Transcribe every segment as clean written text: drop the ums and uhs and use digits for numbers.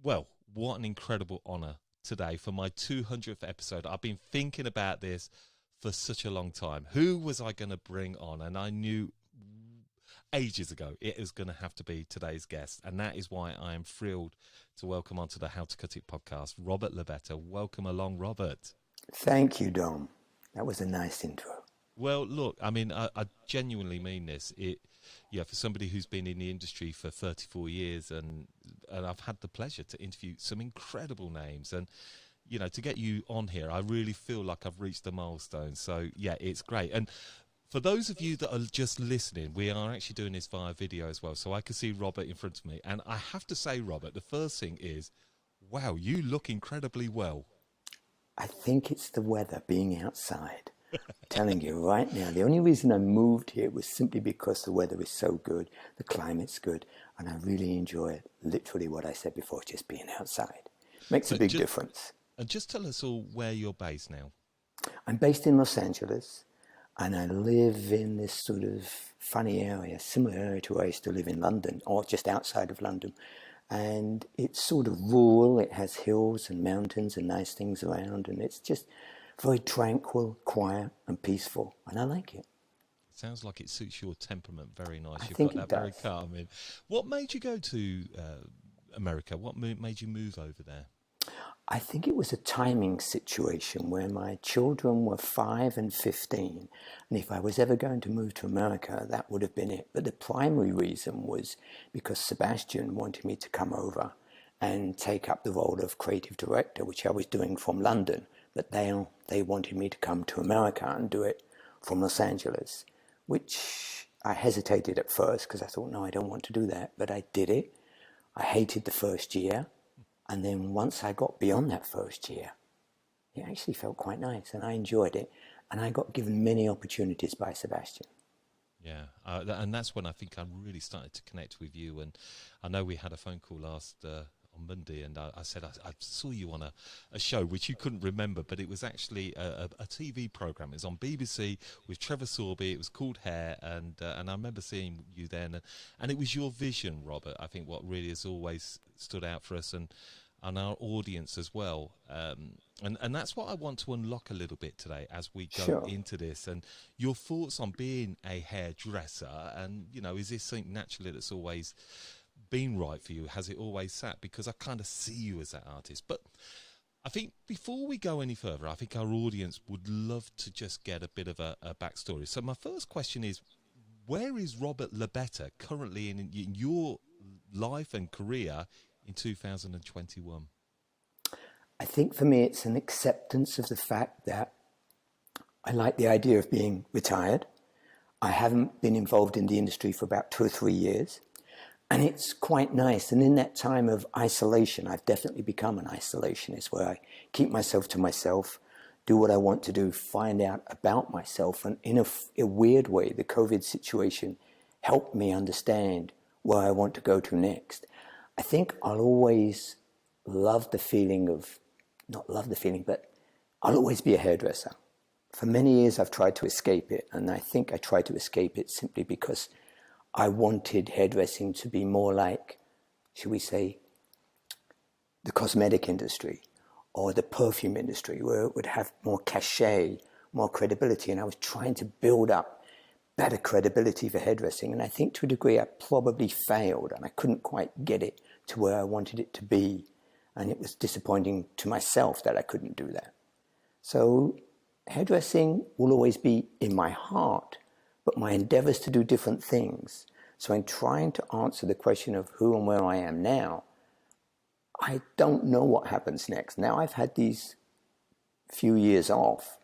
Well, what an incredible honor today for my 200th episode. I've been thinking about this for such a long time. Who was I going to bring on? And I knew ages ago it was going to have to be today's guest. And that is why I am thrilled to welcome onto the How to Cut It podcast, Robert Lobetta. Welcome along, Robert. Thank you, Dom. That was a nice intro. Well, look, I mean, I genuinely mean this. For somebody who's been in the industry for 34 years, and I've had the pleasure to interview some incredible names, and to get you on here, I really feel like I've reached a milestone. So yeah, it's great. And for those of you that are just listening, we are actually doing this via video as well, so I can see Robert in front of me. And I have to say, Robert, the first thing is, wow, you look incredibly well. I think it's the weather, being outside. I'm telling you right now, the only reason I moved here was simply because the weather is so good, the climate's good, and I really enjoy it. Literally what I said before, just being outside. Makes a big difference. And just tell us all where you're based now. I'm based in Los Angeles, and I live in this sort of funny area, similar area to where I used to live in London, or just outside of London. And it's sort of rural, it has hills and mountains and nice things around, and it's just very tranquil, quiet and peaceful, and I like it. Sounds like it suits your temperament very nice. I You've think got it that very does. calm in. What made you go to America? What made you move over there? I think it was a timing situation where my children were 5 and 15, and if I was ever going to move to America, that would have been it. But the primary reason was because Sebastian wanted me to come over and take up the role of creative director, which I was doing from London, but they wanted me to come to America and do it from Los Angeles, which I hesitated at first because I thought, no, I don't want to do that, but I did it. I hated the first year. And then once I got beyond that first year, it actually felt quite nice and I enjoyed it. And I got given many opportunities by Sebastian. Yeah, and that's when I think I really started to connect with you. And I know we had a phone call last on Monday, and I said I saw you on a show which you couldn't remember, but it was actually a TV program. It was on BBC with Trevor Sorby. It was called Hair, and I remember seeing you then, and it was your vision, Robert. I think what really has always stood out for us and our audience as well, and that's what I want to unlock a little bit today as we go into this, and your thoughts on being a hairdresser, and is this something naturally that's always been right for you? Has it always sat? Because I kind of see you as that artist. But I think before we go any further, I think our audience would love to just get a bit of a backstory. So my first question is, where is Robert Lobetta currently in your life and career in 2021? I think for me it's an acceptance of the fact that I like the idea of being retired. I haven't been involved in the industry for about 2 or 3 years. And it's quite nice. And in that time of isolation, I've definitely become an isolationist where I keep myself to myself, do what I want to do, find out about myself. And in a weird way, the COVID situation helped me understand where I want to go to next. I think I'll always love the feeling of, not love the feeling, but I'll always be a hairdresser. For many years, I've tried to escape it. And I think I tried to escape it simply because I wanted hairdressing to be more like, should we say, the cosmetic industry or the perfume industry, where it would have more cachet, more credibility. And I was trying to build up better credibility for hairdressing. And I think to a degree I probably failed, and I couldn't quite get it to where I wanted it to be. And it was disappointing to myself that I couldn't do that. So hairdressing will always be in my heart, but my endeavors to do different things. So in trying to answer the question of who and where I am now, I don't know what happens next. Now I've had these few years off.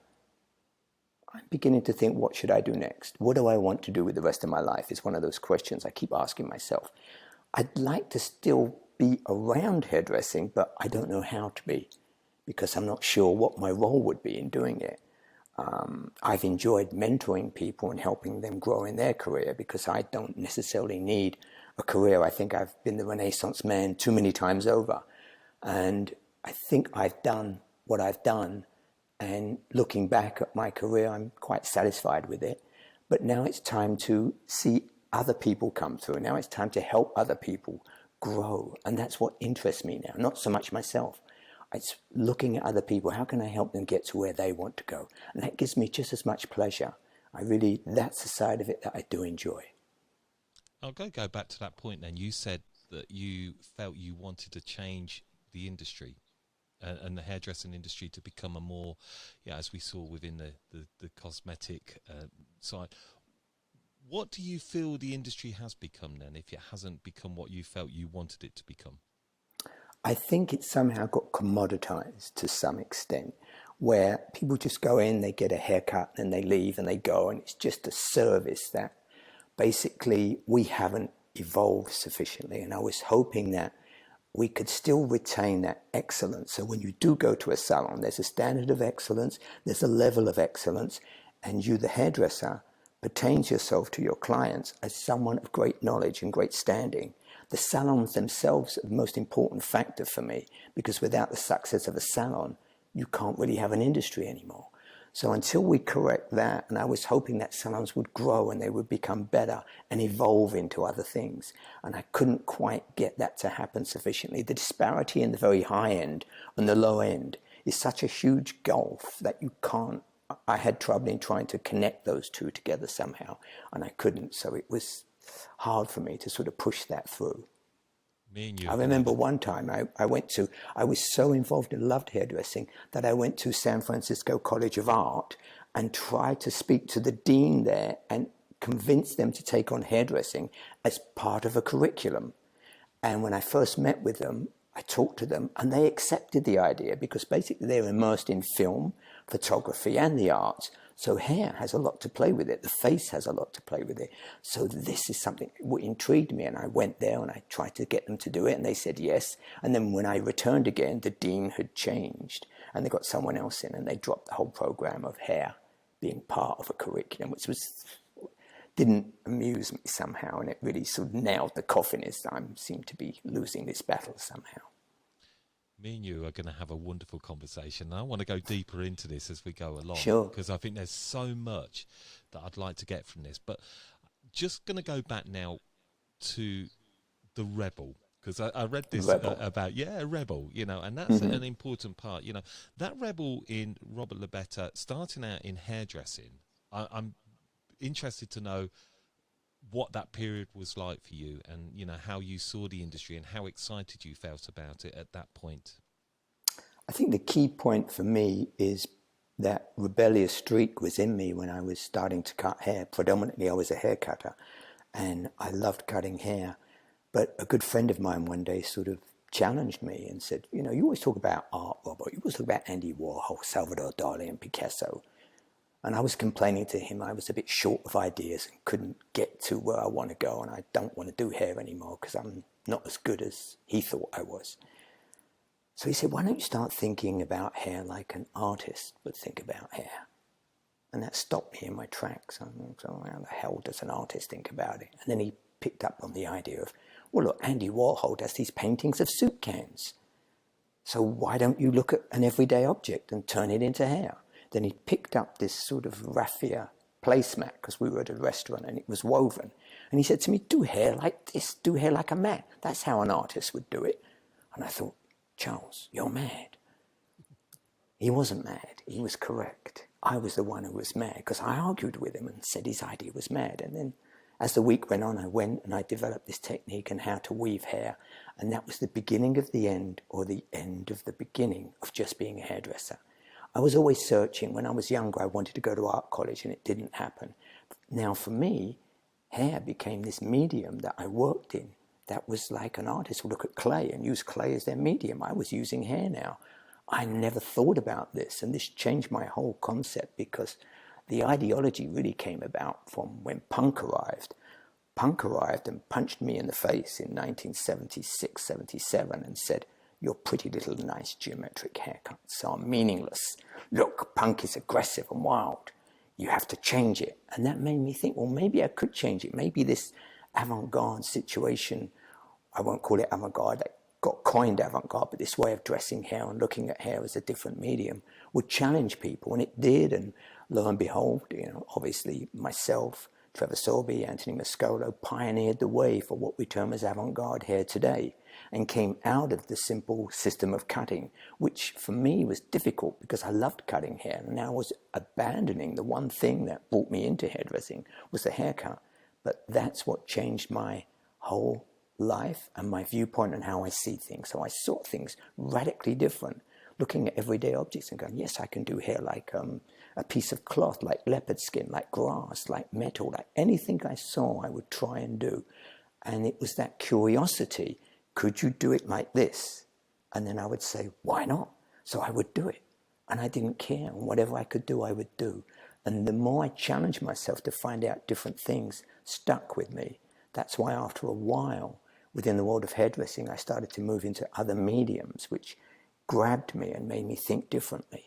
I'm beginning to think, what should I do next? What do I want to do with the rest of my life? It's one of those questions I keep asking myself. I'd like to still be around hairdressing, but I don't know how to be, because I'm not sure what my role would be in doing it. I've enjoyed mentoring people and helping them grow in their career, because I don't necessarily need a career. I think I've been the Renaissance man too many times over. And I think I've done what I've done. And looking back at my career, I'm quite satisfied with it. But now it's time to see other people come through. Now it's time to help other people grow. And that's what interests me now, not so much myself. It's looking at other people. How can I help them get to where they want to go? And that gives me just as much pleasure. That's the side of it that I do enjoy. I'll go back to that point then. You said that you felt you wanted to change the industry and the hairdressing industry to become a more, as we saw within the cosmetic side. What do you feel the industry has become then, if it hasn't become what you felt you wanted it to become? I think it somehow got commoditized to some extent, where people just go in, they get a haircut, and they leave and they go, and it's just a service that basically we haven't evolved sufficiently. And I was hoping that we could still retain that excellence. So when you do go to a salon, there's a standard of excellence, there's a level of excellence, and you, the hairdresser, pertains yourself to your clients as someone of great knowledge and great standing. The salons themselves are the most important factor for me, because without the success of a salon, you can't really have an industry anymore. So until we correct that, and I was hoping that salons would grow and they would become better and evolve into other things, and I couldn't quite get that to happen sufficiently. The disparity in the very high end and the low end is such a huge gulf that you can't. I had trouble in trying to connect those two together somehow, and I couldn't. So it was hard for me to sort of push that through. Me and you. I remember one time I was so involved and loved hairdressing that I went to San Francisco College of Art and tried to speak to the dean there and convince them to take on hairdressing as part of a curriculum. And when I first met with them, I talked to them and they accepted the idea, because basically they're immersed in film, photography and the arts. So hair has a lot to play with it. The face has a lot to play with it. So this is something that intrigued me, and I went there and I tried to get them to do it, and they said yes. And then when I returned again, the dean had changed and they got someone else in, and they dropped the whole program of hair being part of a curriculum, which didn't amuse me somehow, and it really sort of nailed the coffin as I seem to be losing this battle somehow. Me and you are going to have a wonderful conversation. I want to go deeper into this as we go along. Sure. Because I think there's so much that I'd like to get from this. But just going to go back now to the rebel. Because I read this about, a rebel, and that's an important part. That rebel in Robert Lobetta, starting out in hairdressing, I'm interested to know what that period was like for you, and how you saw the industry and how excited you felt about it at that point. I think the key point for me is that rebellious streak was in me when I was starting to cut hair. Predominantly I was a hair cutter and I loved cutting hair, but a good friend of mine one day sort of challenged me and said, you always talk about art, Robert, you always talk about Andy Warhol, Salvador Dali and Picasso. And I was complaining to him I was a bit short of ideas and couldn't get to where I want to go, and I don't want to do hair anymore because I'm not as good as he thought I was. So he said, why don't you start thinking about hair like an artist would think about hair? And that stopped me in my tracks. So how the hell does an artist think about it? And then he picked up on the idea of, well, look, Andy Warhol does these paintings of soup cans. So why don't you look at an everyday object and turn it into hair? Then he picked up this sort of raffia placemat, because we were at a restaurant and it was woven. And he said to me, do hair like this, do hair like a mat. That's how an artist would do it. And I thought, Charles, you're mad. He wasn't mad, he was correct. I was the one who was mad, because I argued with him and said his idea was mad. And then as the week went on, I went and I developed this technique on how to weave hair. And that was the beginning of the end, or the end of the beginning of just being a hairdresser. I was always searching. When I was younger, I wanted to go to art college and it didn't happen. Now for me, hair became this medium that I worked in. That was like an artist would look at clay and use clay as their medium. I was using hair now. I never thought about this, and this changed my whole concept, because the ideology really came about from when punk arrived. Punk arrived and punched me in the face in 1976, 77 and said, your pretty little nice geometric haircuts are meaningless. Look, punk is aggressive and wild. You have to change it. And that made me think, well, maybe I could change it. Maybe this avant-garde situation, I won't call it avant-garde, that got coined avant-garde, but this way of dressing hair and looking at hair as a different medium would challenge people. And it did. And lo and behold, obviously myself, Trevor Sorby, Anthony Moscolo pioneered the way for what we term as avant-garde hair today, and came out of the simple system of cutting, which for me was difficult because I loved cutting hair, and I was abandoning the one thing that brought me into hairdressing was the haircut. But that's what changed my whole life and my viewpoint on how I see things. So I saw things radically different, looking at everyday objects and going, yes, I can do hair like a piece of cloth, like leopard skin, like grass, like metal, like anything I saw I would try and do. And it was that curiosity. Could you do it like this? And then I would say, why not? So I would do it. And I didn't care. And whatever I could do, I would do. And the more I challenged myself to find out different things, stuck with me. That's why after a while, within the world of hairdressing, I started to move into other mediums, which grabbed me and made me think differently.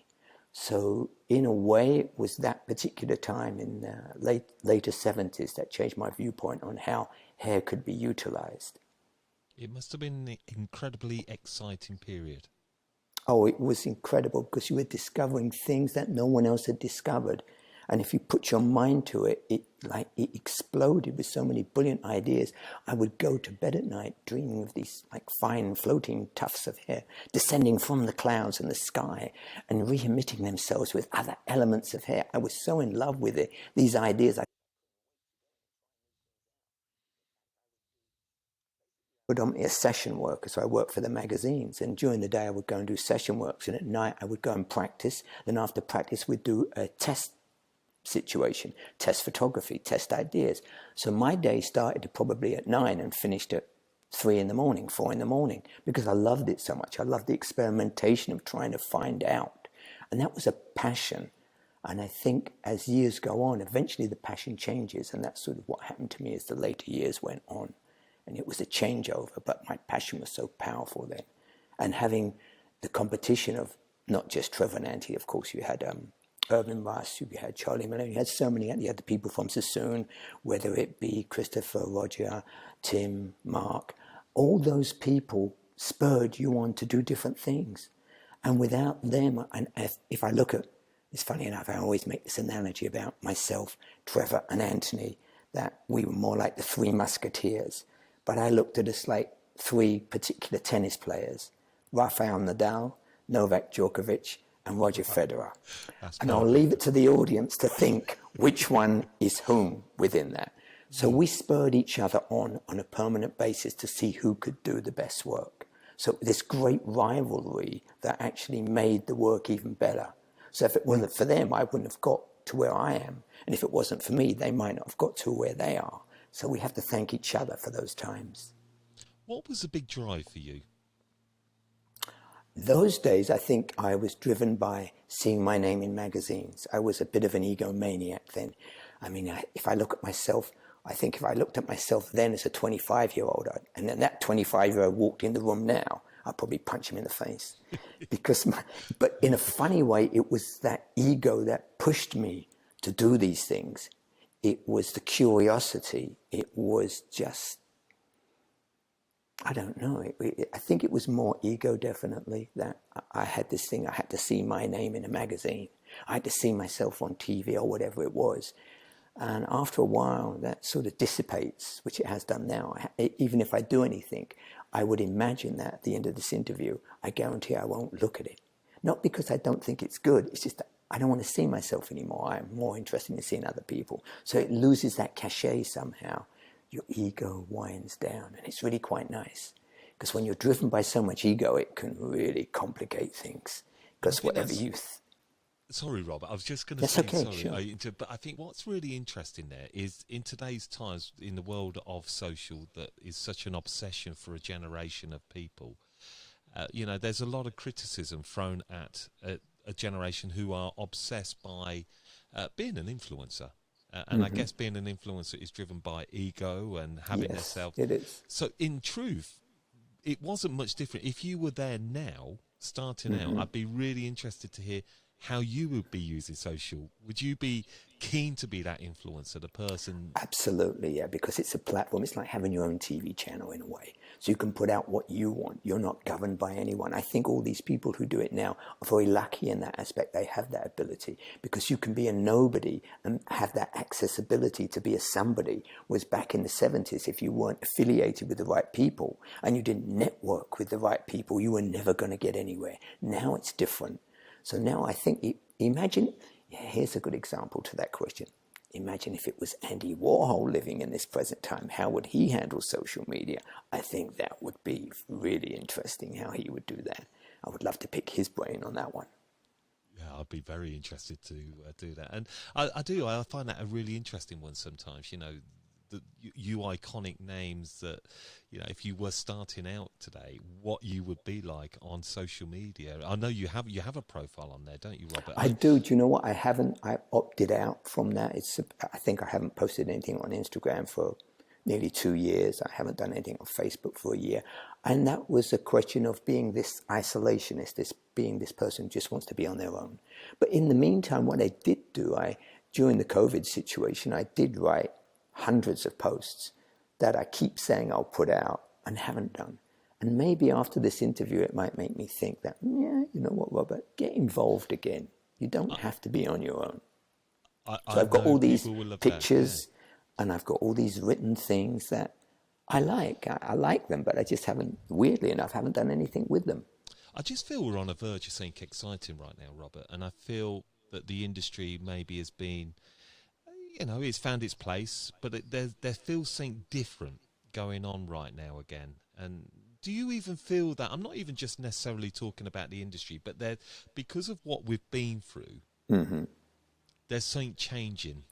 So in a way, it was that particular time in the later 70s that changed my viewpoint on how hair could be utilized. It must have been an incredibly exciting period. Oh, it was incredible because you were discovering things that no one else had discovered. And if you put your mind to it, it exploded with so many brilliant ideas. I would go to bed at night dreaming of these like fine floating tufts of hair descending from the clouds and the sky and re-emitting themselves with other elements of hair. I was so in love with it, these ideas. I predominantly a session worker, so I worked for the magazines, and during the day I would go and do session works, and at night I would go and practice. Then after practice we'd do a test situation, test photography, test ideas. So my day started probably at 9 and finished at 3 in the morning, 4 in the morning, because I loved it so much. I loved the experimentation of trying to find out. And that was a passion. And I think as years go on, eventually the passion changes, and that's sort of what happened to me as the later years went on. And it was a changeover, but my passion was so powerful then. And having the competition of not just Trevor and Auntie, of course, you had Irvin Russ, you had Charlie Malone, you had so many, you had the people from Sassoon, whether it be Christopher, Roger, Tim, Mark, all those people spurred you on to do different things. And without them, and if I look at, it's funny enough, I always make this analogy about myself, Trevor and Anthony, that we were more like the three musketeers. But I looked at us like three particular tennis players, Rafael Nadal, Novak Djokovic, and Roger Federer. And I'll leave it to the audience to think which one is whom within that. So we spurred each other on a permanent basis to see who could do the best work. So this great rivalry that actually made the work even better. So if it wasn't for them, I wouldn't have got to where I am. And if it wasn't for me, they might not have got to where they are. So we have to thank each other for those times. What was the big drive for you? Those days, I think I was driven by seeing my name in magazines. I was a bit of an egomaniac then. I mean, if I look at myself, I think if I looked at myself then as a 25-year-old, and then that 25-year-old walked in the room now, I'd probably punch him in the face. But in a funny way, it was that ego that pushed me to do these things. It was the curiosity. It was just, I don't know. I think it was more ego, definitely, that I had this thing. I had to see my name in a magazine. I had to see myself on TV or whatever it was. And after a while, that sort of dissipates, which it has done now. Even if I do anything, I would imagine that at the end of this interview, I guarantee I won't look at it. Not because I don't think it's good. It's just that I don't want to see myself anymore. I'm more interested in seeing other people. So it loses that cachet somehow. Your ego winds down, and it's really quite nice. Because when you're driven by so much ego, it can really complicate things. Because whatever you... Sorry, Robert, I was just going to say, okay, sorry, sure. But I think what's really interesting there is in today's times, in the world of social, that is such an obsession for a generation of people, there's a lot of criticism thrown at a generation who are obsessed by being an influencer. And I guess being an influencer is driven by ego and having yourself. It is. So in truth, it wasn't much different. If you were there now, starting out, I'd be really interested to hear how you would be using social? Would you be keen to be that influencer, the person? Absolutely, yeah, because it's a platform. It's like having your own TV channel in a way. So you can put out what you want. You're not governed by anyone. I think all these people who do it now are very lucky in that aspect. They have that ability because you can be a nobody and have that accessibility to be a somebody. Whereas back in the 70s, if you weren't affiliated with the right people and you didn't network with the right people, you were never going to get anywhere. Now it's different. So now I think, imagine, yeah, here's a good example to that question. Imagine if it was Andy Warhol living in this present time. How would he handle social media? I think that would be really interesting how he would do that. I would love to pick his brain on that one. Yeah, I'd be very interested to do that. And I find that a really interesting one sometimes, you iconic names that, if you were starting out today, what you would be like on social media. I know you have a profile on there, don't you, Robert? I do. Do you know what? I opted out from that. I think I haven't posted anything on Instagram for nearly 2 years. I haven't done anything on Facebook for a year. And that was a question of being this isolationist, being this person who just wants to be on their own. But in the meantime, what I did do, during the COVID situation, I did write hundreds of posts that I keep saying I'll put out and haven't done. And maybe after this interview, it might make me think that, yeah, you know what, Robert, get involved again. You don't have to be on your own. So I've got all these pictures and I've got all these written things that I like. I like them, but I just haven't, weirdly enough, haven't done anything with them. I just feel we're on a verge of something exciting right now, Robert. And I feel that the industry maybe has been, it's found its place, but there feels something different going on right now again. And do you even feel that? I'm not even just necessarily talking about the industry, but because of what we've been through, there's something changing.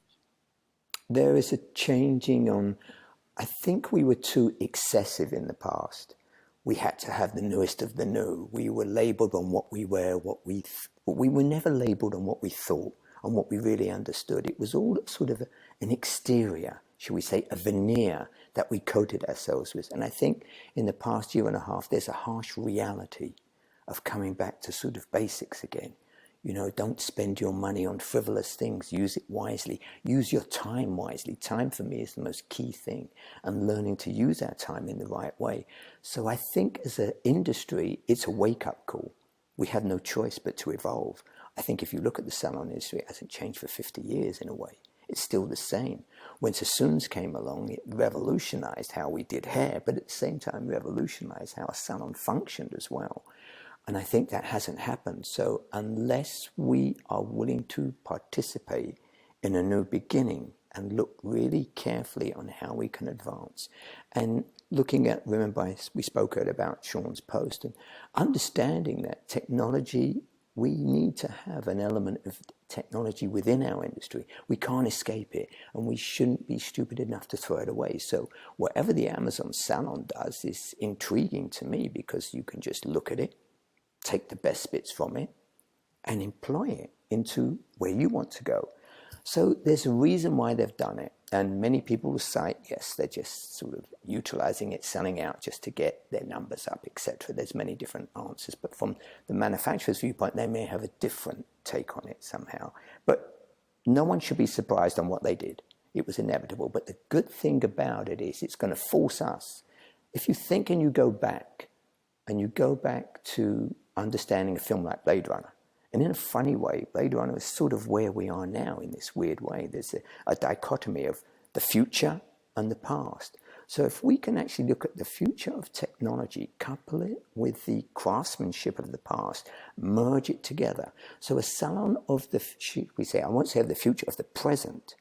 There is a changing on. I think we were too excessive in the past. We had to have the newest of the new. We were labelled on what we wear, we were never labelled on what we thought, on what we really understood. It was all sort of an exterior, should we say, a veneer that we coated ourselves with. And I think in the past year and a half, there's a harsh reality of coming back to sort of basics again. Don't spend your money on frivolous things. Use it wisely. Use your time wisely. Time for me is the most key thing, and learning to use our time in the right way. So I think as an industry, it's a wake-up call. We have no choice but to evolve. I think if you look at the salon industry, it hasn't changed for 50 years in a way. It's still the same. When sassoons came along, it revolutionized how we did hair, but at the same time revolutionized how a salon functioned as well. And I think that hasn't happened. So unless we are willing to participate in a new beginning and look really carefully on how we can advance, and looking at, remember we spoke about Sean's post, and understanding that technology, we need to have an element of technology within our industry. We can't escape it, and we shouldn't be stupid enough to throw it away. So whatever the Amazon Salon does is intriguing to me, because you can just look at it, take the best bits from it, and employ it into where you want to go. So there's a reason why they've done it. And many people will cite, yes, they're just sort of utilizing it, selling out just to get their numbers up, etc. There's many different answers. But from the manufacturer's viewpoint, they may have a different take on it somehow. But no one should be surprised on what they did. It was inevitable. But the good thing about it is it's going to force us. If you think and you go back to understanding a film like Blade Runner, and in a funny way, Blade Runner is sort of where we are now in this weird way. There's a dichotomy of the future and the past. So if we can actually look at the future of technology, couple it with the craftsmanship of the past, merge it together. So a salon of I won't say of the future, of the present,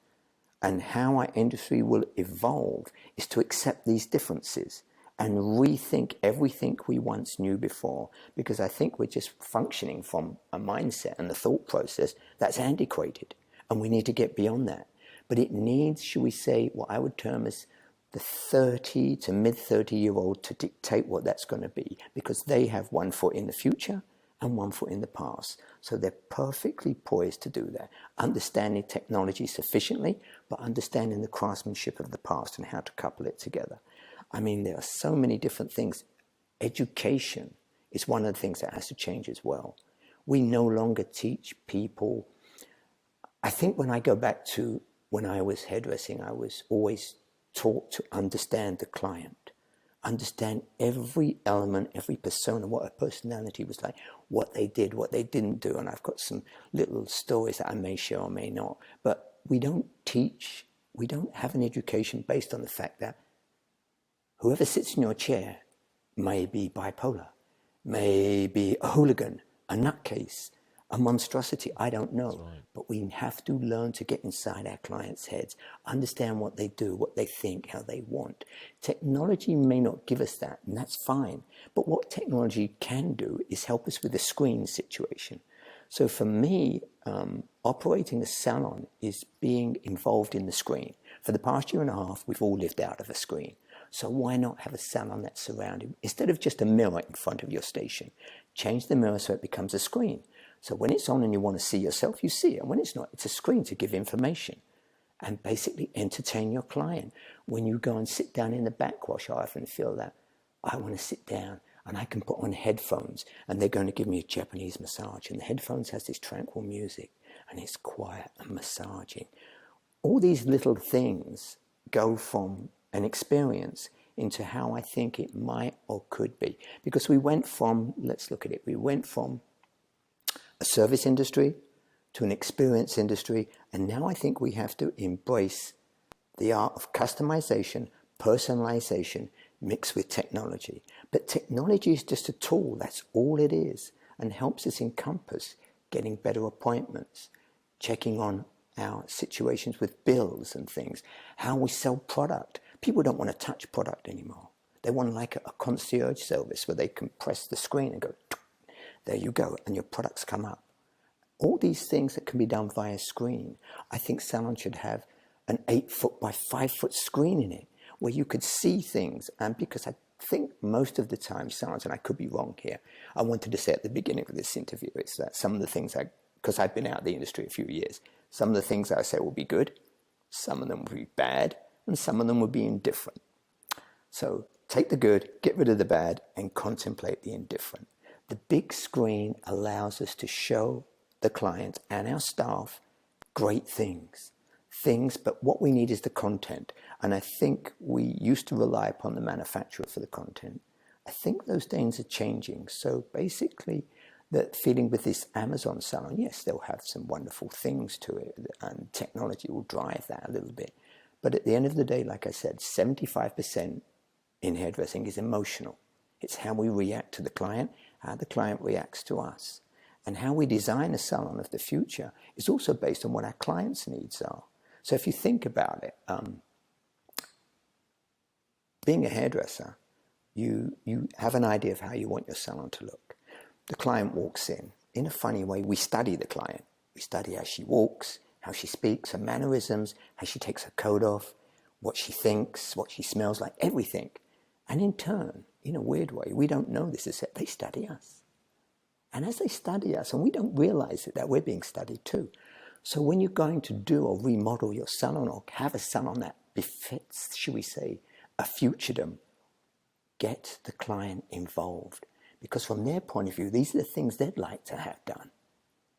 and how our industry will evolve is to accept these differences and rethink everything we once knew before, because I think we're just functioning from a mindset and a thought process that's antiquated, and we need to get beyond that. But it needs, should we say, what I would term as the 30 to mid-30-year-old to dictate what that's going to be, because they have one foot in the future and one foot in the past. So they're perfectly poised to do that, understanding technology sufficiently, but understanding the craftsmanship of the past and how to couple it together. I mean, there are so many different things. Education is one of the things that has to change as well. We no longer teach people. I think when I go back to when I was hairdressing, I was always taught to understand the client, understand every element, every persona, what a personality was like, what they did, what they didn't do. And I've got some little stories that I may share or may not. But we don't have an education based on the fact that whoever sits in your chair may be bipolar, may be a hooligan, a nutcase, a monstrosity, I don't know. Right. But we have to learn to get inside our clients' heads, understand what they do, what they think, how they want. Technology may not give us that, and that's fine. But what technology can do is help us with the screen situation. So for me, operating a salon is being involved in the screen. For the past year and a half, we've all lived out of a screen. So why not have a salon that's surrounded, instead of just a mirror in front of your station, change the mirror so it becomes a screen. So when it's on and you want to see yourself, you see it. And when it's not, it's a screen to give information and basically entertain your client. When you go and sit down in the backwash, I often feel that I want to sit down and I can put on headphones and they're going to give me a Japanese massage. And the headphones has this tranquil music and it's quiet and massaging. All these little things go from an experience into how I think it might or could be. Because we went from, let's look at it, we went from a service industry to an experience industry, and now I think we have to embrace the art of customization, personalization, mixed with technology. But technology is just a tool, that's all it is, and helps us encompass getting better appointments, checking on our situations with bills and things, how we sell product. People don't want to touch product anymore. They want like a concierge service where they can press the screen and go, there you go, and your products come up. All these things that can be done via screen. I think Salon should have an 8-foot by 5-foot screen in it where you could see things. And because I think most of the time salons, and I could be wrong here, I wanted to say at the beginning of this interview, is that some of the things because I've been out of the industry a few years, some of the things I say will be good, some of them will be bad, and some of them will be indifferent. So take the good, get rid of the bad, and contemplate the indifferent. The big screen allows us to show the client and our staff great things, but what we need is the content. And I think we used to rely upon the manufacturer for the content. I think those things are changing. So basically, that feeling with this Amazon salon, yes, they'll have some wonderful things to it, and technology will drive that a little bit. But at the end of the day, like I said, 75% in hairdressing is emotional. It's how we react to the client, how the client reacts to us. And how we design a salon of the future is also based on what our clients' needs are. So if you think about it, being a hairdresser, you have an idea of how you want your salon to look. The client walks in a funny way, we study the client. We study how she walks, how she speaks, her mannerisms, how she takes her coat off, what she thinks, what she smells like, everything. And in turn, in a weird way, we don't know this is it, they study us. And as they study us, and we don't realize it, that we're being studied too. So when you're going to do or remodel your salon or have a salon that befits, should we say, a futurdom, get the client involved. Because from their point of view, these are the things they'd like to have done.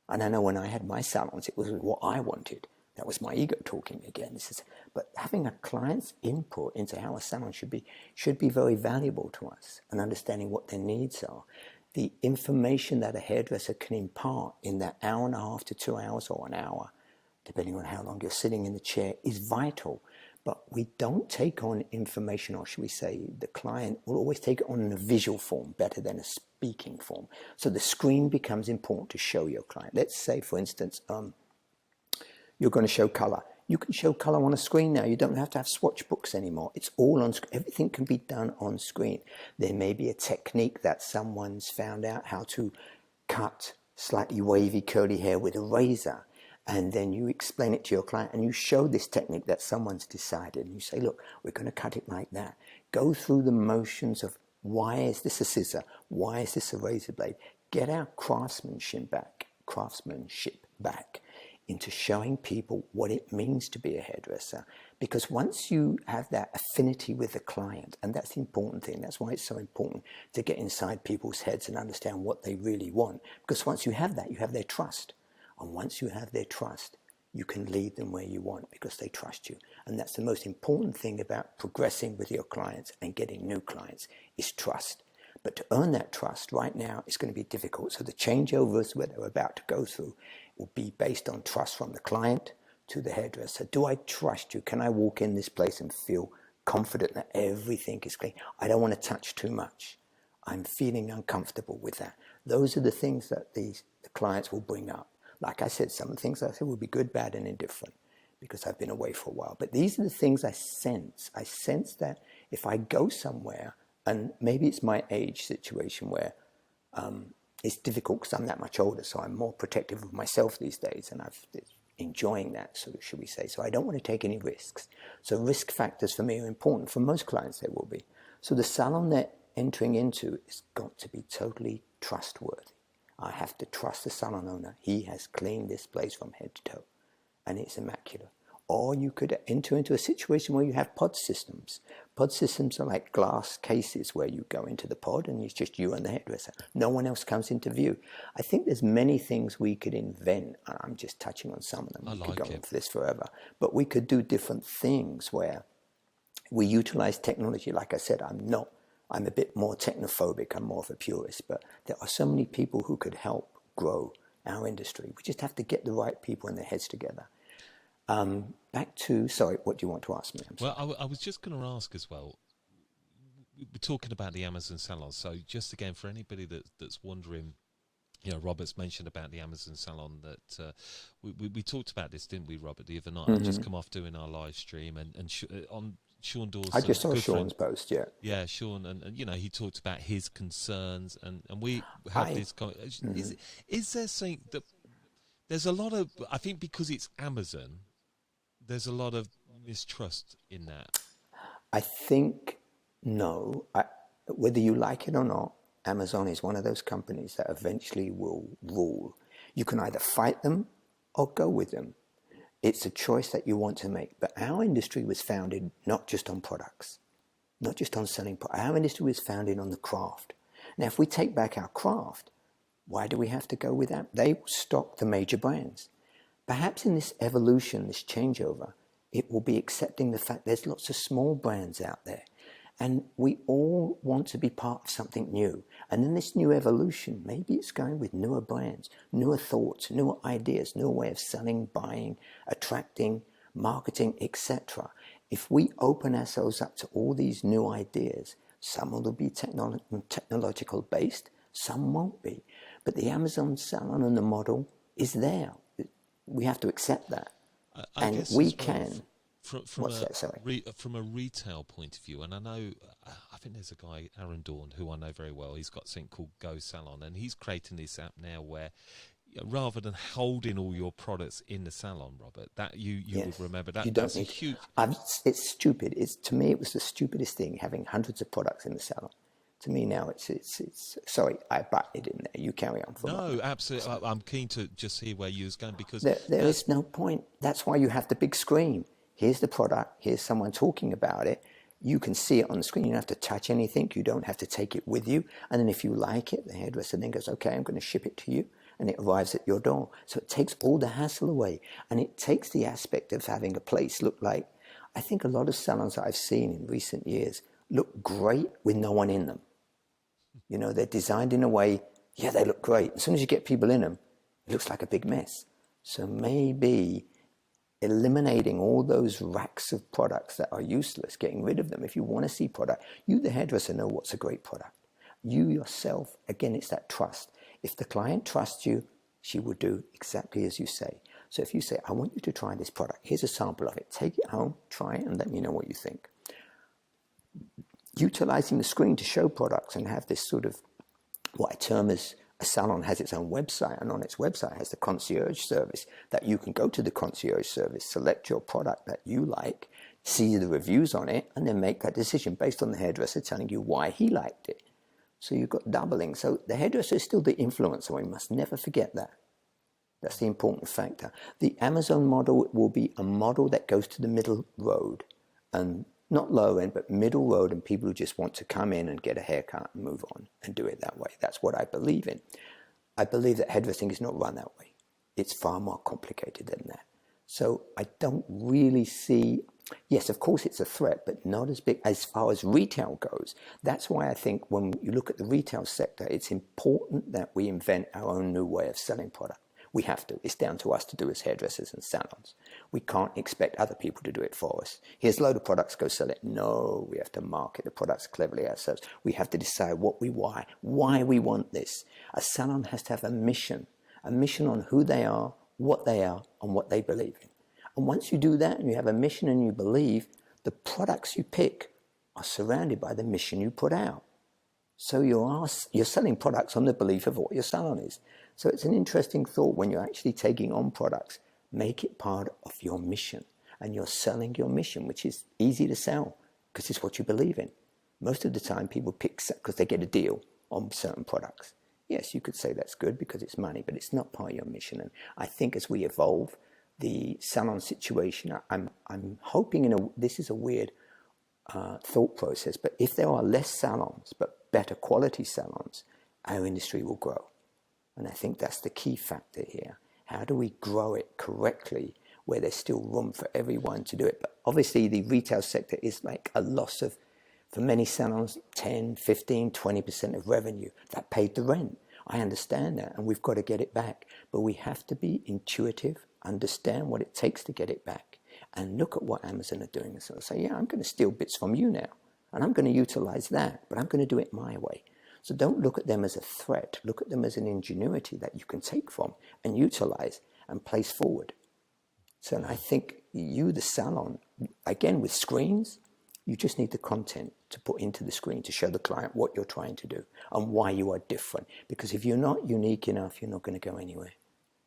And I know when I had my salons, it was what I wanted. That was my ego talking again. But having a client's input into how a salon should be very valuable to us, and understanding what their needs are. The information that a hairdresser can impart in that hour and a half to 2 hours or an hour, depending on how long you're sitting in the chair, is vital. But we don't take on information, or should we say, the client will always take it on in a visual form better than a speaking form. So the screen becomes important to show your client. Let's say, for instance, you're going to show color. You can show color on a screen now. You don't have to have swatch books anymore. It's all on screen. Everything can be done on screen. There may be a technique that someone's found out how to cut slightly wavy, curly hair with a razor. And then you explain it to your client and you show this technique that someone's decided. And you say, look, we're going to cut it like that. Go through the motions of why is this a scissor? Why is this a razor blade? Get our craftsmanship back. into showing people what it means to be a hairdresser. Because once you have that affinity with the client, and that's the important thing, that's why it's so important to get inside people's heads and understand what they really want. Because once you have that, you have their trust. And once you have their trust, you can lead them where you want because they trust you. And that's the most important thing about progressing with your clients and getting new clients is trust. But to earn that trust right now is going to be difficult. So the changeovers that they're about to go through will be based on trust from the client to the hairdresser. Do I trust you? Can I walk in this place and feel confident that everything is clean? I don't want to touch too much. I'm feeling uncomfortable with that. Those are the things that the clients will bring up. Like I said, some of the things I said will be good, bad, and indifferent because I've been away for a while. But these are the things I sense. I sense that if I go somewhere, and maybe it's my age situation where it's difficult because I'm that much older, so I'm more protective of myself these days, and I'm enjoying that, so should we say. So I don't want to take any risks. So risk factors for me are important. For most clients, they will be. So the salon they're entering into has got to be totally trustworthy. I have to trust the salon owner. He has cleaned this place from head to toe, and it's immaculate. Or you could enter into a situation where you have pod systems. Pod systems are like glass cases where you go into the pod and it's just you and the hairdresser. No one else comes into view. I think there's many things we could invent. I'm just touching on some of them. We could go on for this forever. But we could do different things where we utilize technology. Like I said, I'm a bit more technophobic. I'm more of a purist. But there are so many people who could help grow our industry. We just have to get the right people in their heads together. Back to, sorry, what do you want to ask me? Well, I was just going to ask as well, we're talking about the Amazon Salon. So just again, for anybody that's wondering, you know, Robert's mentioned about the Amazon Salon that we talked about this, didn't we, Robert, the other night? Mm-hmm. I just come off doing our live stream and on Sean Dawson. I just saw Sean's post, yeah. Yeah, Sean, and you know, he talked about his concerns and we have this. Is there something that, there's a lot of, I think because it's Amazon, there's a lot of mistrust in that. I think, no. Whether you like it or not, Amazon is one of those companies that eventually will rule. You can either fight them or go with them. It's a choice that you want to make. But our industry was founded not just on products, not just on selling products. Our industry was founded on the craft. Now, if we take back our craft, why do we have to go with that? They will stock the major brands. Perhaps in this evolution, this changeover, it will be accepting the fact there's lots of small brands out there. And we all want to be part of something new. And in this new evolution, maybe it's going with newer brands, newer thoughts, newer ideas, newer way of selling, buying, attracting, marketing, etc. If we open ourselves up to all these new ideas, some will be technological based, some won't be. But the Amazon Salon and the model is there. We have to accept that. And we can. From a retail point of view, and I know, I think there's a guy, Aaron Dawn, who I know very well. He's got something called Go Salon, and he's creating this app now where, rather than holding all your products in the salon, Robert, that you would remember that. That's a huge. It's stupid. To me, it was the stupidest thing having hundreds of products in the salon. To me now, it's sorry, I butted in there. You carry on. No, absolutely. I'm keen to just hear where you was going because there is no point. That's why you have the big screen. Here's the product. Here's someone talking about it. You can see it on the screen. You don't have to touch anything. You don't have to take it with you. And then if you like it, the hairdresser then goes, okay, I'm going to ship it to you. And it arrives at your door. So it takes all the hassle away. And it takes the aspect of having a place look like, I think a lot of salons that I've seen in recent years look great with no one in them. You know, they're designed in a way, yeah, they look great. As soon as you get people in them, it looks like a big mess. So maybe eliminating all those racks of products that are useless, getting rid of them. If you want to see product, you, the hairdresser, know what's a great product. You yourself, again, it's that trust. If the client trusts you, she will do exactly as you say. So if you say, I want you to try this product, here's a sample of it, take it home, try it, and let me know what you think. Utilizing the screen to show products and have this sort of, what I term as, a salon has its own website, and on its website has the concierge service that you can go to the concierge service, select your product that you like, see the reviews on it, and then make that decision based on the hairdresser telling you why he liked it. So you've got doubling. So the hairdresser is still the influencer. We must never forget that. That's the important factor. The Amazon model will be a model that goes to the middle road, and not low end, but middle road, and people who just want to come in and get a haircut and move on and do it that way. That's what I believe in. I believe that hairdressing is not run that way. It's far more complicated than that. So I don't really see, yes, of course it's a threat, but not as big as far as retail goes. That's why I think when you look at the retail sector, it's important that we invent our own new way of selling product. We have to. It's down to us to do as hairdressers and salons. We can't expect other people to do it for us. Here's a load of products, go sell it. No, we have to market the products cleverly ourselves. We have to decide what we why we want this. A salon has to have a mission on who they are, and what they believe in. And once you do that and you have a mission and you believe, the products you pick are surrounded by the mission you put out. So you're selling products on the belief of what your salon is. So it's an interesting thought when you're actually taking on products. Make it part of your mission. And you're selling your mission, which is easy to sell because it's what you believe in. Most of the time people pick because they get a deal on certain products. Yes, you could say that's good because it's money, but it's not part of your mission. And I think as we evolve the salon situation, I'm hoping this is a weird thought process, but if there are less salons, but better quality salons, our industry will grow. And I think that's the key factor here. How do we grow it correctly where there's still room for everyone to do it? But obviously the retail sector is like a loss of, for many salons, 10, 15, 20% of revenue that paid the rent. I understand that, and we've got to get it back. But we have to be intuitive, understand what it takes to get it back, and look at what Amazon are doing. And so say, yeah, I'm going to steal bits from you now, and I'm going to utilize that, but I'm going to do it my way. So don't look at them as a threat. Look at them as an ingenuity that you can take from and utilize and place forward. So I think you, the salon, again with screens, you just need the content to put into the screen to show the client what you're trying to do and why you are different. Because if you're not unique enough, you're not going to go anywhere.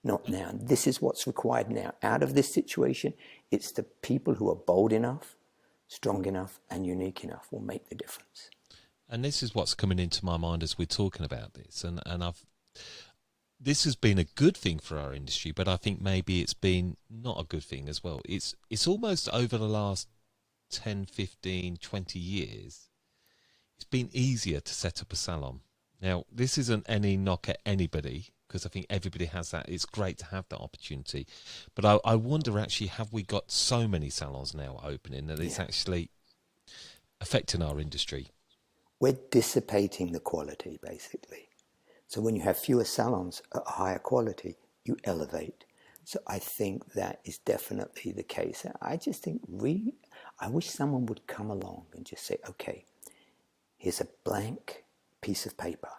Not now. This is what's required now. Out of this situation, it's the people who are bold enough, strong enough, and unique enough will make the difference. And this is what's coming into my mind as we're talking about this. And this has been a good thing for our industry, but I think maybe it's been not a good thing as well. It's almost over the last 10, 15, 20 years, it's been easier to set up a salon. Now, this isn't any knock at anybody, because I think everybody has that. It's great to have that opportunity. But I wonder, actually, have we got so many salons now opening that it's actually affecting our industry? We're dissipating the quality, basically. So when you have fewer salons at a higher quality, you elevate. So I think that is definitely the case. I just think I wish someone would come along and just say, okay, here's a blank piece of paper.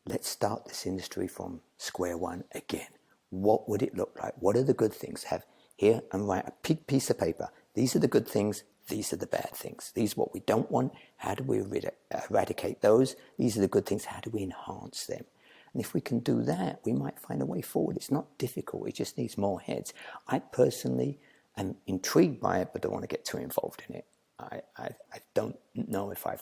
Let's start this industry from square one again. What would it look like? What are the good things? Have here and write a big piece of paper. These are the good things. These are the bad things. These are what we don't want. How do we eradicate those? These are the good things. How do we enhance them? And if we can do that, we might find a way forward. It's not difficult. It just needs more heads. I personally am intrigued by it, but don't want to get too involved in it. I don't know if I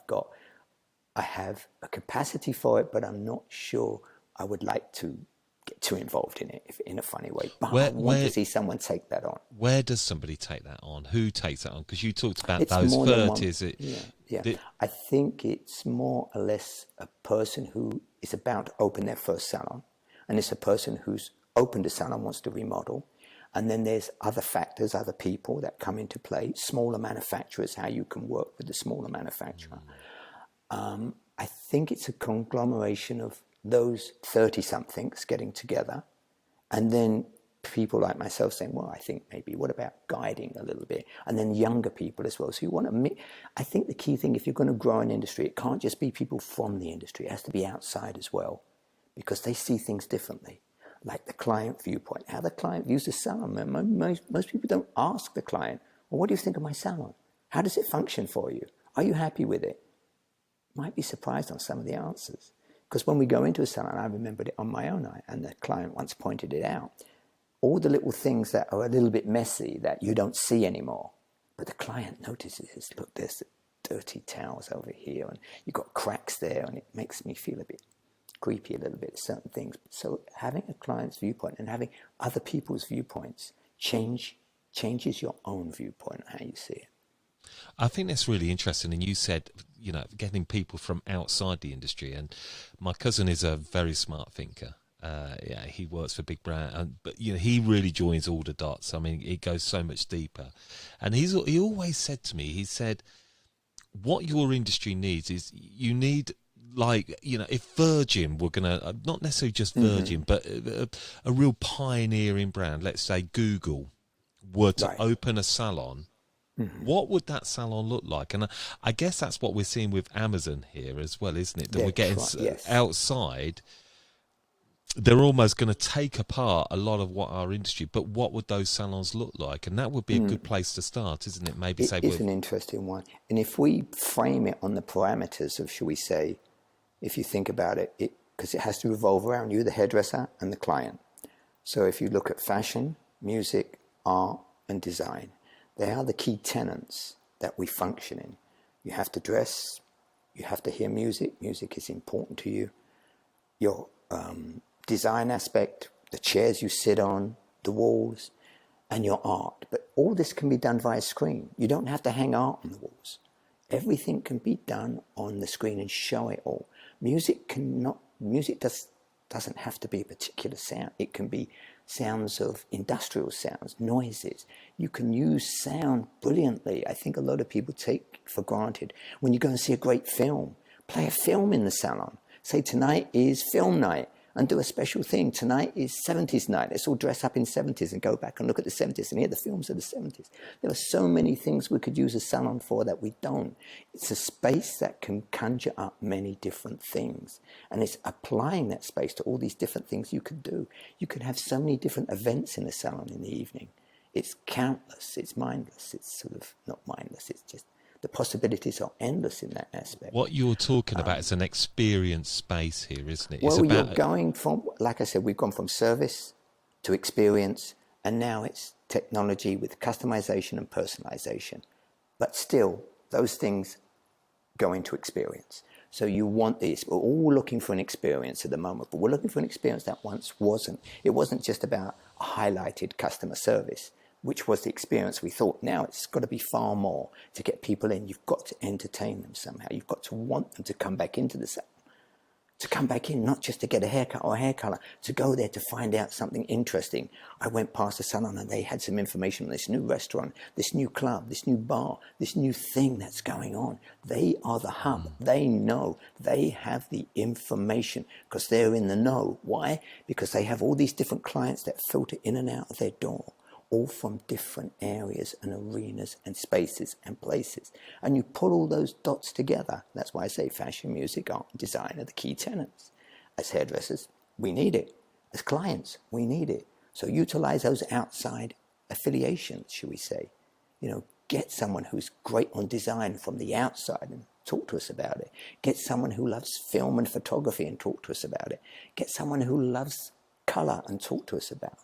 have a capacity for it, but I'm not sure I would like to get too involved in it in a funny way. But I want to see someone take that on. Where does somebody take that on? Who takes that on? Because you talked about It's those more 30s. I think it's more or less a person who is about to open their first salon, and it's a person who's opened a salon, wants to remodel. And then there's other factors, other people that come into play, smaller manufacturers, how you can work with the smaller manufacturer. I think it's a conglomeration of those 30-somethings getting together, and then people like myself saying, well, I think maybe what about guiding a little bit? And then younger people as well. So you want to I think the key thing, if you're going to grow an industry, it can't just be people from the industry. It has to be outside as well, because they see things differently. Like the client viewpoint, how the client views the salon. Most people don't ask the client, well, what do you think of my salon? How does it function for you? Are you happy with it? Might be surprised on some of the answers. Because when we go into a salon, I remembered it on my own eye, and the client once pointed it out. All the little things that are a little bit messy that you don't see anymore, but the client notices, look, there's dirty towels over here, and you've got cracks there, and it makes me feel a bit creepy a little bit, certain things. So having a client's viewpoint and having other people's viewpoints changes your own viewpoint on how you see it. I think that's really interesting. And you said, you know, getting people from outside the industry. And my cousin is a very smart thinker. Yeah, he works for big brand, but you know, he really joins all the dots. I mean, it goes so much deeper. And he always said to me, he said, what your industry needs is you need, like, you know, if Virgin were going to, not necessarily just Virgin, but a real pioneering brand, let's say Google, were to open a salon, what would that salon look like? And I guess that's what we're seeing with Amazon here as well, isn't it? That we're getting outside. They're almost going to take apart a lot of what our industry, but what would those salons look like? And that would be a good place to start, isn't it? Maybe say it's an interesting one. And if we frame it on the parameters of, shall we say, if you think about it, because it has to revolve around you, the hairdresser, and the client. So if you look at fashion, music, art, and design, they are the key tenets that we function in. You have to dress, you have to hear music. Music is important to you. Your design aspect, the chairs you sit on, the walls, and your art. But all this can be done via screen. You don't have to hang art on the walls. Everything can be done on the screen and show it all. Music doesn't have to be a particular sound. It can be sounds of industrial sounds, noises. You can use sound brilliantly. I think a lot of people take for granted. When you go and see a great film, play a film in the salon. Say tonight is film night and do a special thing. Tonight is 70s night. Let's all dress up in 70s and go back and look at the 70s and hear the films of the 70s. There are so many things we could use a salon for that we don't. It's a space that can conjure up many different things. And it's applying that space to all these different things you could do. You could have so many different events in the salon in the evening. It's countless. It's mindless. It's sort of not mindless. It's just the possibilities are endless in that aspect. What you're talking about is an experience space here, isn't it? Well, you're going from, like I said, we've gone from service to experience, and now it's technology with customization and personalization. But still, those things go into experience. So you want this. We're all looking for an experience at the moment, but we're looking for an experience that once wasn't. It wasn't just about a highlighted customer service, which was the experience we thought. Now it's got to be far more to get people in. You've got to entertain them somehow. You've got to want them to come back into the salon. To come back in, not just to get a haircut or a hair color, to go there to find out something interesting. I went past the salon and they had some information on this new restaurant, this new club, this new bar, this new thing that's going on. They are the hub. They know. They have the information because they're in the know. Why? Because they have all these different clients that filter in and out of their door, all from different areas and arenas and spaces and places. And you pull all those dots together. That's why I say fashion, music, art, and design are the key tenets. As hairdressers, we need it. As clients, we need it. So utilize those outside affiliations, shall we say. You know, get someone who's great on design from the outside and talk to us about it. Get someone who loves film and photography and talk to us about it. Get someone who loves color and talk to us about it.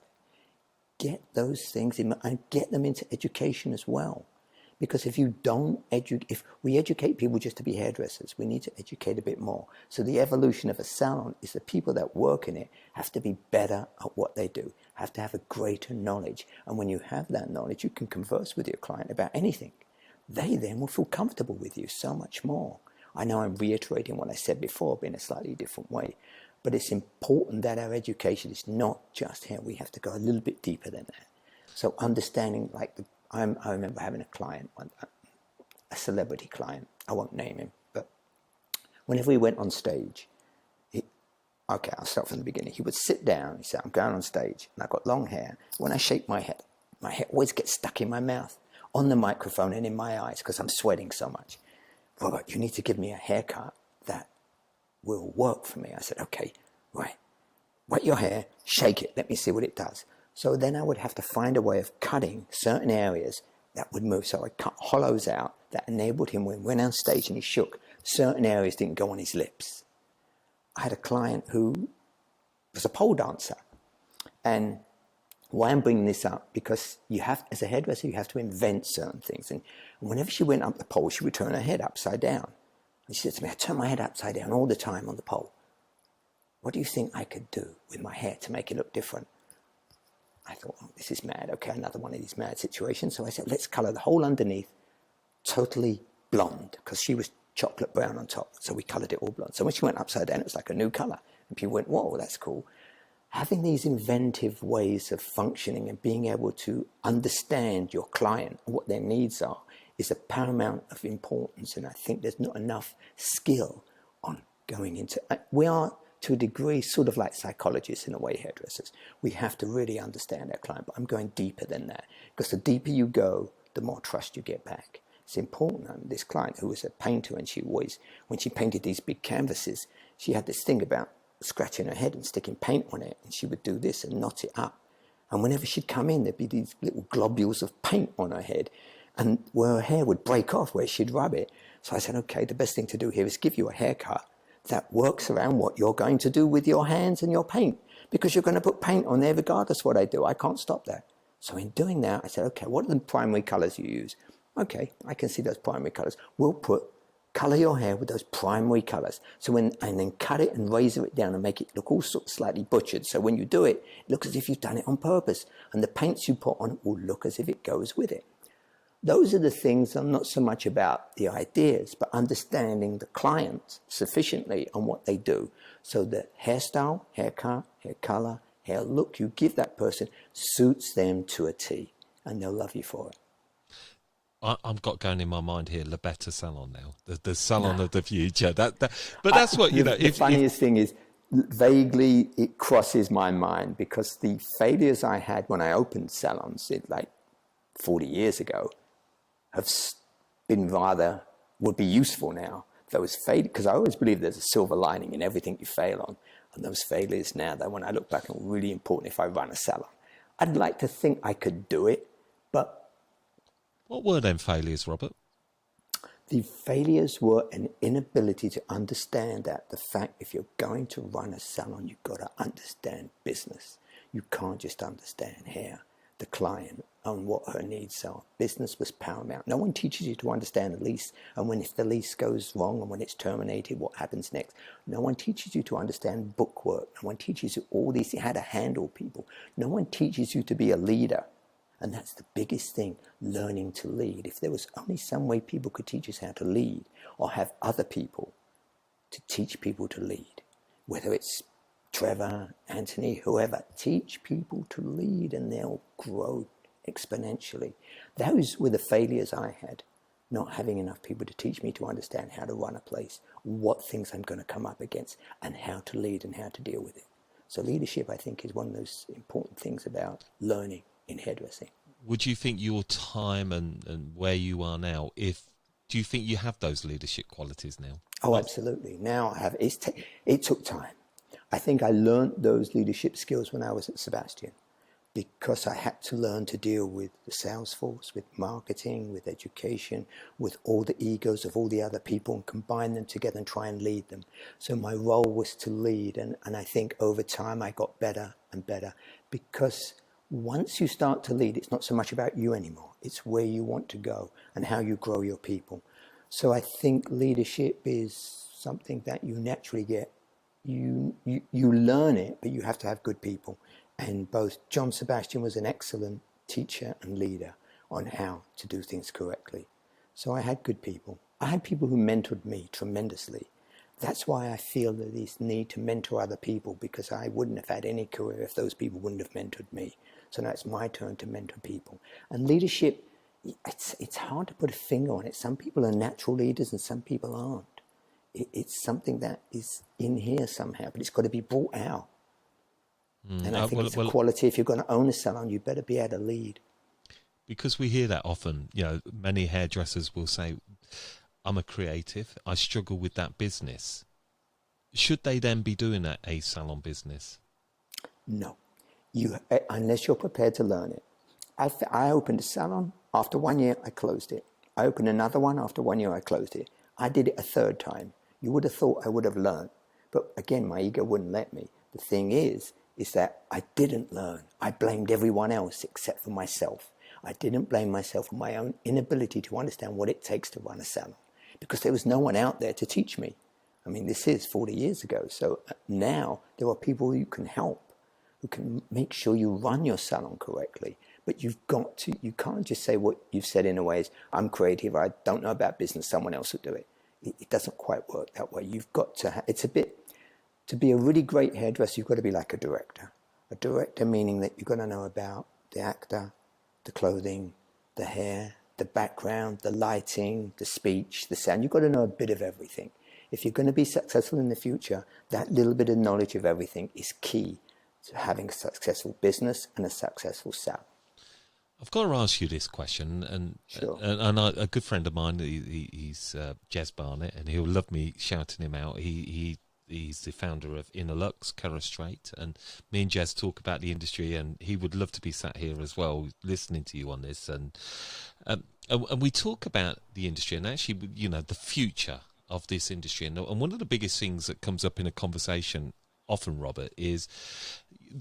Get those things in and get them into education as well. Because if you don't if we educate people just to be hairdressers, we need to educate a bit more. So the evolution of a salon is the people that work in it have to be better at what they do, have to have a greater knowledge. And when you have that knowledge, you can converse with your client about anything. They then will feel comfortable with you so much more. I know I'm reiterating what I said before, but in a slightly different way. But it's important that our education is not just here. We have to go a little bit deeper than that. So understanding, like, I remember having a client, a celebrity client. I won't name him, but whenever he went on stage, I'll start from the beginning. He would sit down. He said, I'm going on stage, and I've got long hair. When I shake my head always gets stuck in my mouth, on the microphone and in my eyes because I'm sweating so much. Robert, you need to give me a haircut that will work for me. I said, okay, right. Wet your hair, shake it, let me see what it does. So then I would have to find a way of cutting certain areas that would move. So I cut hollows out that enabled him when he went on stage and he shook, certain areas didn't go on his lips. I had a client who was a pole dancer. And why I'm bringing this up, because you have, as a hairdresser, you have to invent certain things. And whenever she went up the pole, she would turn her head upside down. And she said to me, I turn my head upside down all the time on the pole. what do you think I could do with my hair to make it look different? I thought, oh, this is mad. Okay, another one of these mad situations. So I said, let's colour the whole underneath totally blonde, because she was chocolate brown on top. So we coloured it all blonde. So when she went upside down, it was like a new colour. And people went, whoa, that's cool. Having these inventive ways of functioning and being able to understand your client and what their needs are is a paramount of importance. And I think there's not enough skill on going into... We are, to a degree, sort of like psychologists in a way, hairdressers. We have to really understand our client, but I'm going deeper than that, because the deeper you go, the more trust you get back. It's important. This client who was a painter, and she always, when she painted these big canvases, she had this thing about scratching her head and sticking paint on it, and she would do this and knot it up. And whenever she'd come in, there'd be these little globules of paint on her head, and where her hair would break off where she'd rub it. So I said, okay, the best thing to do here is give you a haircut that works around what you're going to do with your hands and your paint, because you're going to put paint on there regardless what I do. I can't stop that. So in doing that, I said, okay, what are the primary colours you use? Okay, I can see those primary colours. We'll colour your hair with those primary colours. And then cut it and razor it down and make it look all sort of slightly butchered. So when you do it, it looks as if you've done it on purpose. And the paints you put on will look as if it goes with it. Those are the things. I'm not so much about the ideas, but understanding the client sufficiently on what they do. So the hairstyle, haircut, hair colour, hair look you give that person suits them to a T, and they'll love you for it. I've got going in my mind here, Lobetta Salon now, the salon of the future. But that's what, you know. The funniest thing is, vaguely it crosses my mind, because the failures I had when I opened salons, like 40 years ago, have been would be useful now. Those failures, because I always believe there's a silver lining in everything you fail on. And those failures now, that when I look back, are really important if I run a salon. I'd like to think I could do it, but... What were them failures, Robert? The failures were an inability to understand that the fact, if you're going to run a salon, you've got to understand business. You can't just understand hair, the client, and what her needs are. Business was paramount. No one teaches you to understand a lease, and if the lease goes wrong and when it's terminated, what happens next. No one teaches you to understand bookwork. No one teaches you all these, how to handle people. No one teaches you to be a leader. And that's the biggest thing, learning to lead. If there was only some way people could teach us how to lead, or have other people to teach people to lead, whether it's Trevor, Anthony, whoever, teach people to lead and they'll grow exponentially. Those were the failures I had, not having enough people to teach me to understand how to run a place, what things I'm going to come up against, and how to lead and how to deal with it. So leadership, I think, is one of those important things about learning in hairdressing. Would you think your time and where you are now, do you think you have those leadership qualities now? Oh, absolutely. Now I have. It took time. I think I learned those leadership skills when I was at Sebastian, because I had to learn to deal with the sales force, with marketing, with education, with all the egos of all the other people, and combine them together and try and lead them. So my role was to lead, and I think over time I got better and better, because once you start to lead, it's not so much about you anymore. It's where you want to go and how you grow your people. So I think leadership is something that you naturally get. You learn it, but you have to have good people. And both John Sebastian was an excellent teacher and leader on how to do things correctly. So I had good people. I had people who mentored me tremendously. That's why I feel that this need to mentor other people, because I wouldn't have had any career if those people wouldn't have mentored me. So now it's my turn to mentor people. And leadership, it's hard to put a finger on it. Some people are natural leaders and some people aren't. It's something that is in here somehow, but it's got to be brought out. And I think it's a quality. If you're going to own a salon, you better be able to lead. Because we hear that often, many hairdressers will say, I'm a creative, I struggle with that business. Should they then be doing a salon business? No, unless you're prepared to learn it. I opened a salon. After 1 year, I closed it. I opened another one. After 1 year, I closed it. I did it a third time. You would have thought I would have learned. But again, my ego wouldn't let me. The thing is that I didn't learn. I blamed everyone else except for myself. I didn't blame myself for my own inability to understand what it takes to run a salon, because there was no one out there to teach me. I mean, this is 40 years ago. So now there are people you can help, who can make sure you run your salon correctly. But you can't just say what you've said in a way is, I'm creative, I don't know about business, someone else will do it. It doesn't quite work that way. You've got to, to be a really great hairdresser, you've got to be like a director. A director meaning that you've got to know about the actor, the clothing, the hair, the background, the lighting, the speech, the sound. You've got to know a bit of everything. If you're going to be successful in the future, that little bit of knowledge of everything is key to having a successful business and a successful salon. I've got to ask you this question, and Sure. a good friend of mine, he's Jez Barnett, and he'll love me shouting him out. He's the founder of Inner Lux, Curra Straight, and me and Jez talk about the industry, and he would love to be sat here as well, listening to you on this, and we talk about the industry, and actually, you know, the future of this industry, and one of the biggest things that comes up in a conversation often, Robert, is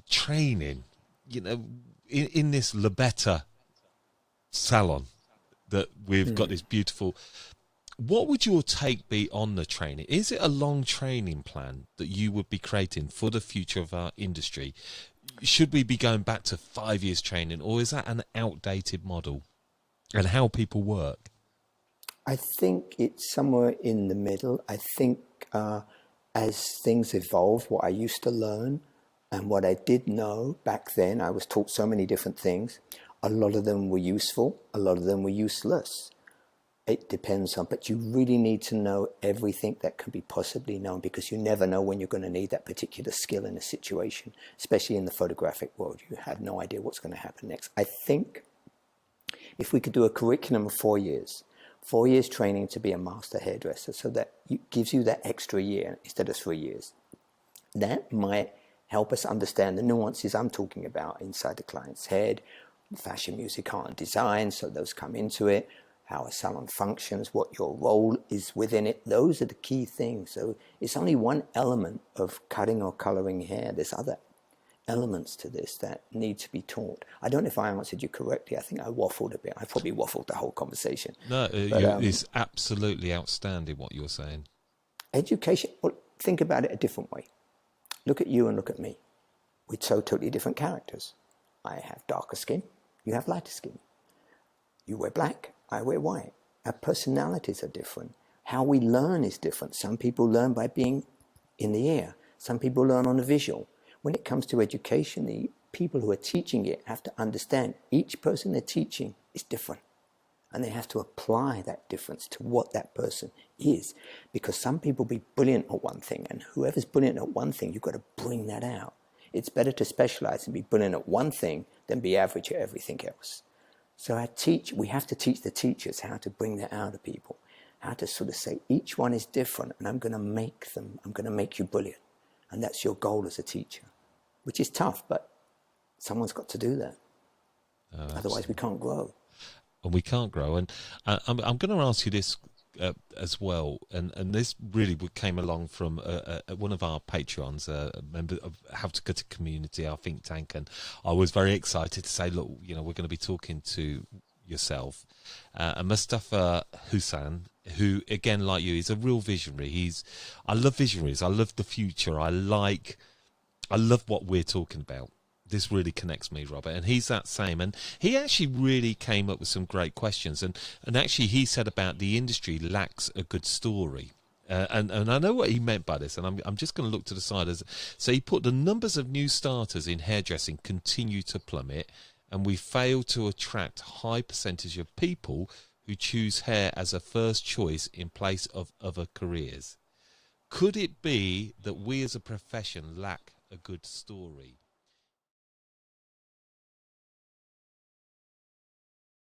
training. You know, in this Lobetta salon that we've got this beautiful, what would your take be on the training? Is it a long training plan that you would be creating for the future of our industry? Should we be going back to 5 years training, or is that an outdated model, and how people work? I think it's somewhere in the middle. I think as things evolve, what I used to learn and what I did know back then, I was taught so many different things. A lot of them were useful, a lot of them were useless. It depends on, but you really need to know everything that can be possibly known, because you never know when you're going to need that particular skill in a situation, especially in the photographic world. You have no idea what's going to happen next. I think if we could do a curriculum of 4 years, 4 years training to be a master hairdresser, so that it gives you that extra year instead of 3 years, that might help us understand the nuances I'm talking about inside the client's head, fashion, music, art and design, so those come into it, how a salon functions, what your role is within it. Those are the key things. So it's only one element of cutting or coloring hair. There's other elements to this that need to be taught. I don't know if I answered you correctly. I think I waffled a bit. I probably waffled the whole conversation. No, it's absolutely outstanding what you're saying. Education, well, think about it a different way. Look at you and look at me. We're so totally different characters. I have darker skin, you have lighter skin. You wear black, I wear white. Our personalities are different. How we learn is different. Some people learn by being in the ear. Some people learn on a visual. When it comes to education, the people who are teaching it have to understand each person they're teaching is different. And they have to apply that difference to what that person is. Because some people be brilliant at one thing, and whoever's brilliant at one thing, you've got to bring that out. It's better to specialize and be brilliant at one thing than be average at everything else. So we have to teach the teachers how to bring that out of people, how to sort of say each one is different, and I'm going to make you brilliant. And that's your goal as a teacher, which is tough, but someone's got to do that. Otherwise we can't grow. And we can't grow. And I'm going to ask you this as well, and this really came along from one of our Patreons, a member of How to Cut a Community, our think tank, and I was very excited to say, look, you know, we're going to be talking to yourself, and Mustafa Hussain, who, again, like you, is a real visionary. I love visionaries. I love the future. I love what we're talking about. This really connects me, Robert, and he's that same. And he actually really came up with some great questions. And actually he said about the industry lacks a good story. And I know what he meant by this, and I'm just going to look to the side. So he put the numbers of new starters in hairdressing continue to plummet, and we fail to attract high percentage of people who choose hair as a first choice in place of other careers. Could it be that we as a profession lack a good story?